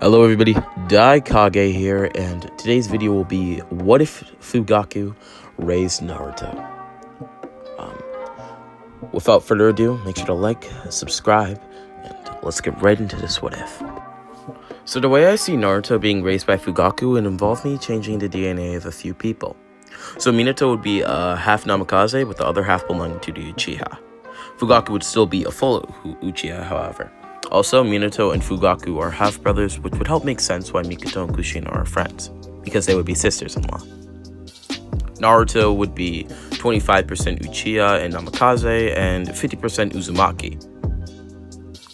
Hello everybody, Daikage here, and today's video will be what if Fugaku raised Naruto? Without further ado, make sure to like, subscribe, and let's get right into this what if. So the way I see Naruto being raised by Fugaku would involve me changing the DNA of a few people. So Minato would be half Namikaze with the other half belonging to the Uchiha. Fugaku would still be a full Uchiha, however. Also, Minato and Fugaku are half-brothers, which would help make sense why Mikoto and Kushina are friends, because they would be sisters-in-law. Naruto would be 25% Uchiha and Namikaze, and 50% Uzumaki.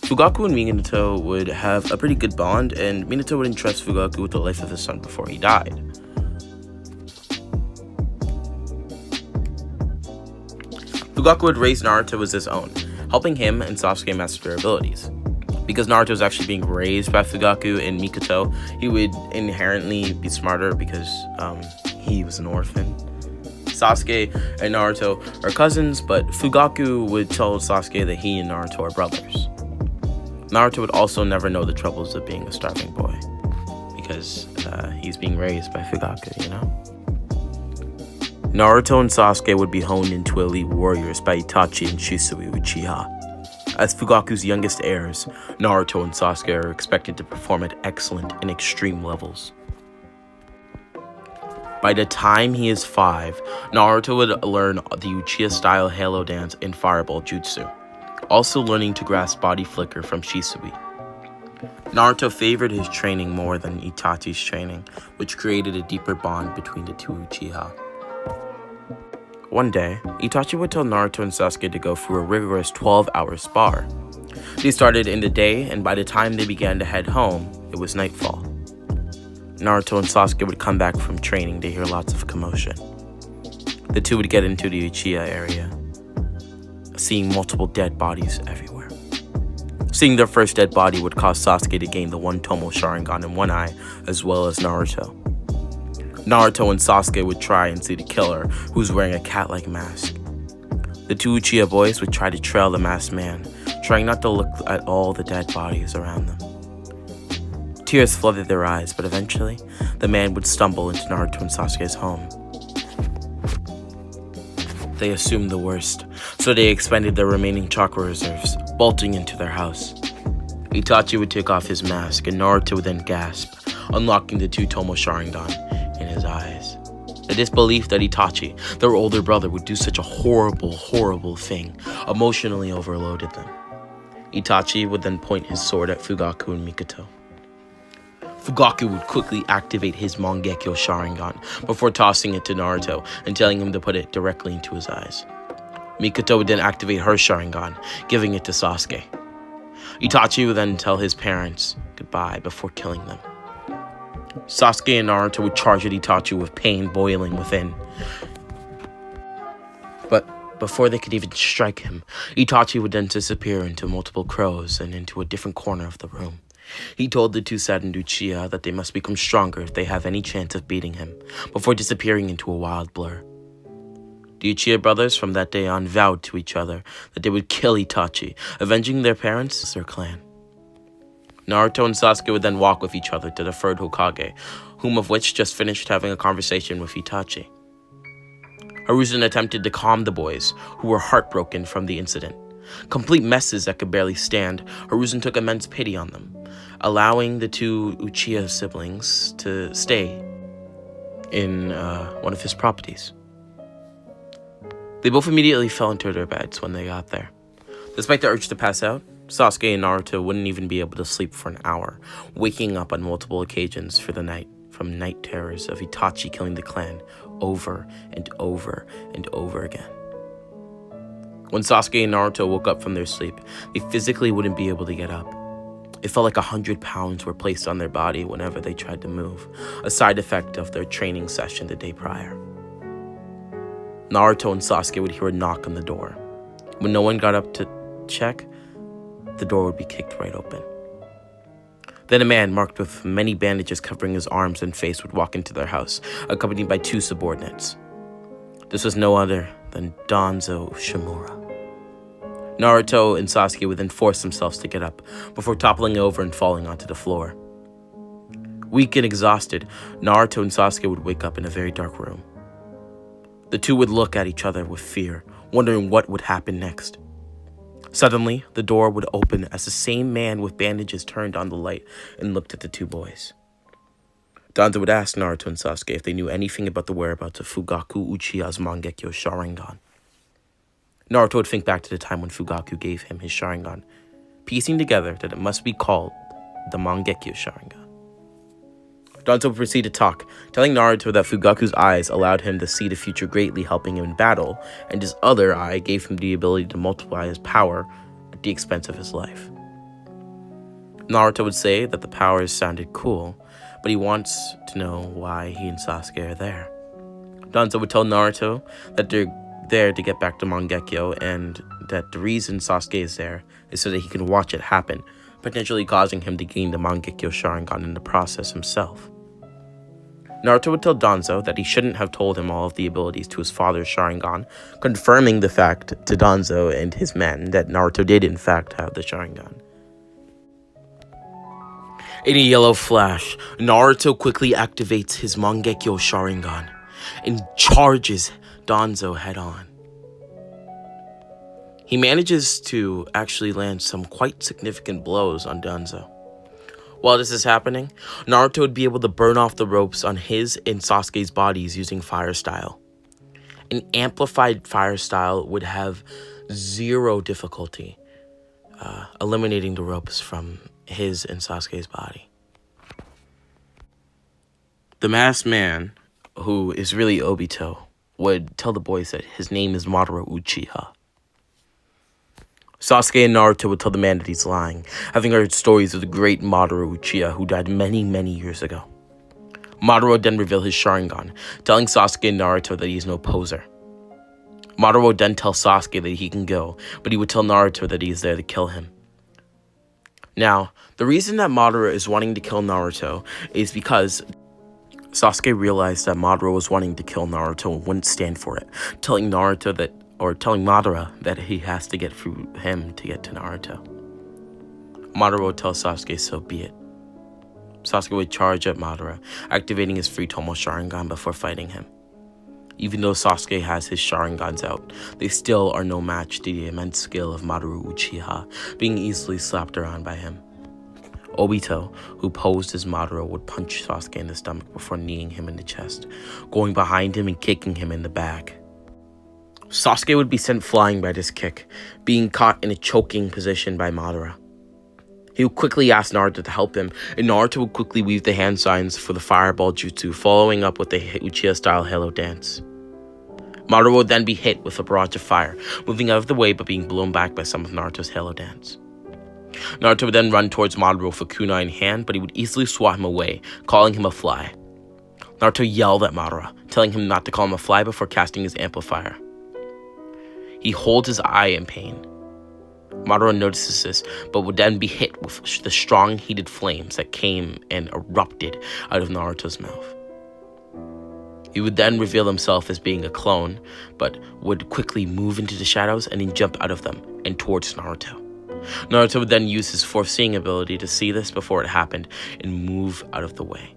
Fugaku and Minato would have a pretty good bond, and Minato would entrust Fugaku with the life of his son before he died. Fugaku would raise Naruto as his own, helping him and Sasuke master their abilities. Because Naruto is actually being raised by Fugaku and Mikoto, he would inherently be smarter because he was an orphan. Sasuke and Naruto are cousins, but Fugaku would tell Sasuke that he and Naruto are brothers. Naruto would also never know the troubles of being a starving boy, because he's being raised by Fugaku, you know? Naruto and Sasuke would be honed into elite warriors by Itachi and Shisui Uchiha. As Fugaku's youngest heirs, Naruto and Sasuke are expected to perform at excellent and extreme levels. By the time he is 5, Naruto would learn the Uchiha-style Halo Dance and Fireball Jutsu, also learning to grasp Body Flicker from Shisui. Naruto favored his training more than Itachi's training, which created a deeper bond between the two Uchiha. One day, Itachi would tell Naruto and Sasuke to go through a rigorous 12-hour spar. They started in the day, and by the time they began to head home, it was nightfall. Naruto and Sasuke would come back from training to hear lots of commotion. The two would get into the Uchiha area, seeing multiple dead bodies everywhere. Seeing their first dead body would cause Sasuke to gain the one Tomo Sharingan in one eye, as well as Naruto. Naruto and Sasuke would try and see the killer, who's wearing a cat-like mask. The two Uchiha boys would try to trail the masked man, trying not to look at all the dead bodies around them. Tears flooded their eyes, but eventually, the man would stumble into Naruto and Sasuke's home. They assumed the worst, so they expended their remaining chakra reserves, bolting into their house. Itachi would take off his mask, and Naruto would then gasp, unlocking the two Tomo Sharingan in his eyes. The disbelief that Itachi, their older brother, would do such a horrible thing emotionally overloaded them. Itachi would then point his sword at Fugaku and Mikoto. Fugaku would quickly activate his Mangekyo Sharingan before tossing it to Naruto and telling him to put it directly into his eyes. Mikoto would then activate her Sharingan, giving it to Sasuke. Itachi would then tell his parents goodbye before killing them. Sasuke and Naruto would charge at Itachi with pain boiling within. But before they could even strike him, Itachi would then disappear into multiple crows and into a different corner of the room. He told the two saddened Uchiha that they must become stronger if they have any chance of beating him, before disappearing into a wild blur. The Uchiha brothers from that day on vowed to each other that they would kill Itachi, avenging their parents as their clan. Naruto and Sasuke would then walk with each other to the third Hokage, whom of which just finished having a conversation with Itachi. Hiruzen attempted to calm the boys, who were heartbroken from the incident. Complete messes that could barely stand, Hiruzen took immense pity on them, allowing the two Uchiha siblings to stay in one of his properties. They both immediately fell into their beds when they got there. Despite the urge to pass out, Sasuke and Naruto wouldn't even be able to sleep for an hour, waking up on multiple occasions for the night from night terrors of Itachi killing the clan over and over and over again. When Sasuke and Naruto woke up from their sleep, they physically wouldn't be able to get up. It felt like 100 pounds were placed on their body whenever they tried to move, a side effect of their training session the day prior. Naruto and Sasuke would hear a knock on the door. When no one got up to check, the door would be kicked right open. Then a man marked with many bandages covering his arms and face would walk into their house, accompanied by two subordinates. This was no other than Danzo Shimura. Naruto and Sasuke would then force themselves to get up, before toppling over and falling onto the floor. Weak and exhausted, Naruto and Sasuke would wake up in a very dark room. The two would look at each other with fear, wondering what would happen next. Suddenly, the door would open as the same man with bandages turned on the light and looked at the two boys. Danzo would ask Naruto and Sasuke if they knew anything about the whereabouts of Fugaku Uchiha's Mangekyo Sharingan. Naruto would think back to the time when Fugaku gave him his Sharingan, piecing together that it must be called the Mangekyo Sharingan. Danzo would proceed to talk, telling Naruto that Fugaku's eyes allowed him to see the future greatly, helping him in battle, and his other eye gave him the ability to multiply his power at the expense of his life. Naruto would say that the powers sounded cool, but he wants to know why he and Sasuke are there. Danzo would tell Naruto that they're there to get back to Mangekyo, and that the reason Sasuke is there is so that he can watch it happen, potentially causing him to gain the Mangekyo Sharingan in the process himself. Naruto would tell Danzo that he shouldn't have told him all of the abilities to his father's Sharingan, confirming the fact to Danzo and his men that Naruto did in fact have the Sharingan. In a yellow flash, Naruto quickly activates his Mangekyo Sharingan and charges Danzo head-on. He manages to actually land some quite significant blows on Danzo. While this is happening, Naruto would be able to burn off the ropes on his and Sasuke's bodies using Fire Style. An amplified Fire Style would have zero difficulty eliminating the ropes from his and Sasuke's body. The masked man, who is really Obito, would tell the boys that his name is Madara Uchiha. Sasuke and Naruto would tell the man that he's lying, having heard stories of the great Madara Uchiha who died many, many years ago. Madara would then reveal his Sharingan, telling Sasuke and Naruto that he is no poser. Madara would then tell Sasuke that he can go, but he would tell Naruto that he is there to kill him. Now, the reason that Madara is wanting to kill Naruto is because Sasuke realized that Madara was wanting to kill Naruto and wouldn't stand for it, telling Madara that he has to get through him to get to Naruto. Madara would tell Sasuke so be it. Sasuke would charge at Madara, activating his Futomo Sharingan before fighting him. Even though Sasuke has his Sharingans out, they still are no match to the immense skill of Madara Uchiha, being easily slapped around by him. Obito, who posed as Madara, would punch Sasuke in the stomach before kneeing him in the chest, going behind him and kicking him in the back. Sasuke would be sent flying by this kick, being caught in a choking position by Madara. He would quickly ask Naruto to help him, and Naruto would quickly weave the hand signs for the fireball jutsu, following up with the Uchiha-style Halo dance. Madara would then be hit with a barrage of fire, moving out of the way but being blown back by some of Naruto's Halo dance. Naruto would then run towards Madara with a kunai in hand, but he would easily swat him away, calling him a fly. Naruto yelled at Madara, telling him not to call him a fly before casting his amplifier. He holds his eye in pain. Madara notices this, but would then be hit with the strong heated flames that came and erupted out of Naruto's mouth. He would then reveal himself as being a clone, but would quickly move into the shadows and then jump out of them and towards Naruto. Naruto would then use his foreseeing ability to see this before it happened and move out of the way.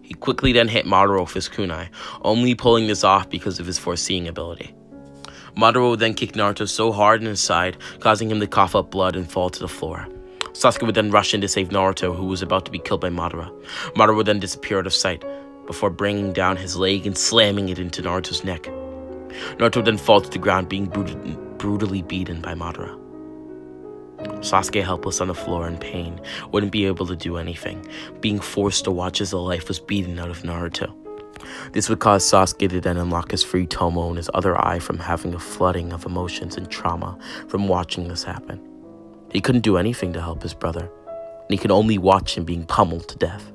He quickly then hit Madara with his kunai, only pulling this off because of his foreseeing ability. Madara would then kick Naruto so hard in his side, causing him to cough up blood and fall to the floor. Sasuke would then rush in to save Naruto, who was about to be killed by Madara. Madara would then disappear out of sight, before bringing down his leg and slamming it into Naruto's neck. Naruto would then fall to the ground, being brutally beaten by Madara. Sasuke, helpless on the floor in pain, wouldn't be able to do anything, being forced to watch as the life was beaten out of Naruto. This would cause Sasuke to then unlock his Futomo and his other eye from having a flooding of emotions and trauma from watching this happen. He couldn't do anything to help his brother, and he could only watch him being pummeled to death.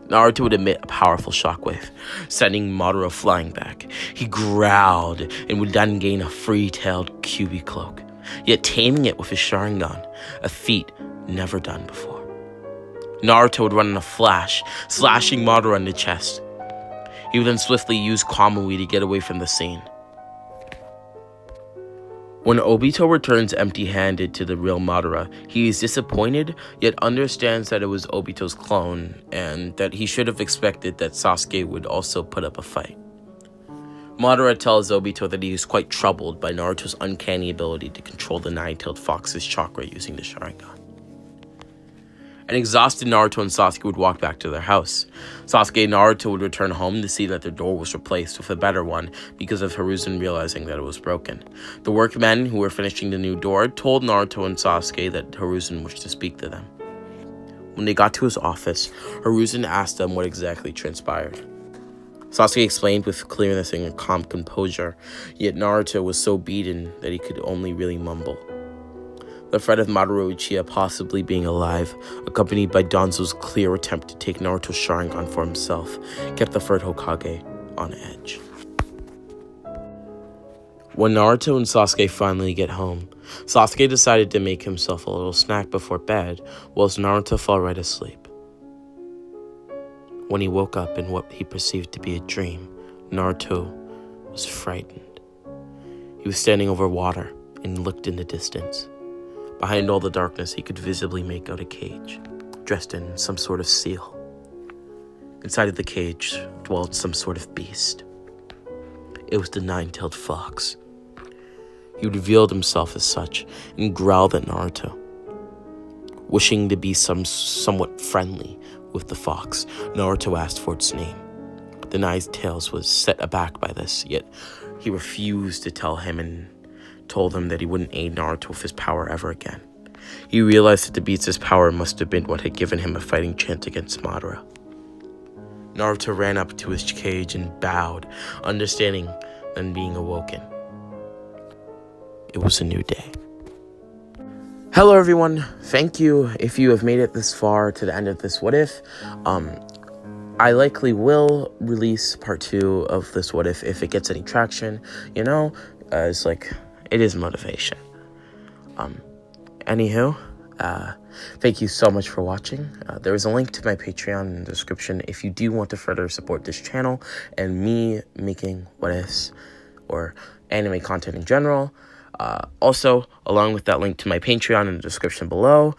Naruto would emit a powerful shockwave, sending Madara flying back. He growled and would then gain a free-tailed Kyuubi cloak, yet taming it with his Sharingan, a feat never done before. Naruto would run in a flash, slashing Madara in the chest. He would then swiftly use Kamui to get away from the scene. When Obito returns empty-handed to the real Madara, he is disappointed, yet understands that it was Obito's clone, and that he should have expected that Sasuke would also put up a fight. Madara tells Obito that he is quite troubled by Naruto's uncanny ability to control the nine-tailed fox's chakra using the Sharingan. An exhausted Naruto and Sasuke would walk back to their house. Sasuke and Naruto would return home to see that their door was replaced with a better one because of Hiruzen realizing that it was broken. The workmen who were finishing the new door told Naruto and Sasuke that Hiruzen wished to speak to them. When they got to his office, Hiruzen asked them what exactly transpired. Sasuke explained with clearness and calm composure, yet Naruto was so beaten that he could only really mumble. The threat of Madara Uchiha possibly being alive, accompanied by Danzo's clear attempt to take Naruto's Sharingan for himself, kept the third Hokage on edge. When Naruto and Sasuke finally get home, Sasuke decided to make himself a little snack before bed, whilst Naruto fell right asleep. When he woke up in what he perceived to be a dream, Naruto was frightened. He was standing over water and looked in the distance. Behind all the darkness, he could visibly make out a cage, dressed in some sort of seal. Inside of the cage dwelled some sort of beast. It was the nine-tailed fox. He revealed himself as such and growled at Naruto. Wishing to be somewhat friendly with the fox, Naruto asked for its name. The nine-tails was set aback by this, yet he refused to tell him and told him that he wouldn't aid Naruto with his power ever again. He realized that the beast's power must have been what had given him a fighting chance against Madara. Naruto ran up to his cage and bowed, understanding then being awoken. It was a new day. Hello everyone, thank you if you have made it this far to the end of this What If. I likely will release part 2 of this What If it gets any traction, it's like, it is motivation. Anywho, thank you so much for watching. There is a link to my Patreon in the description if you do want to further support this channel and me making what ifs or anime content in general. Also, along with that link to my Patreon in the description below,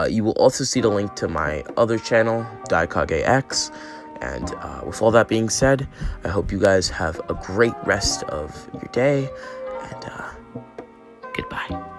you will also see the link to my other channel, Daikage X. And with all that being said, I hope you guys have a great rest of your day, and goodbye.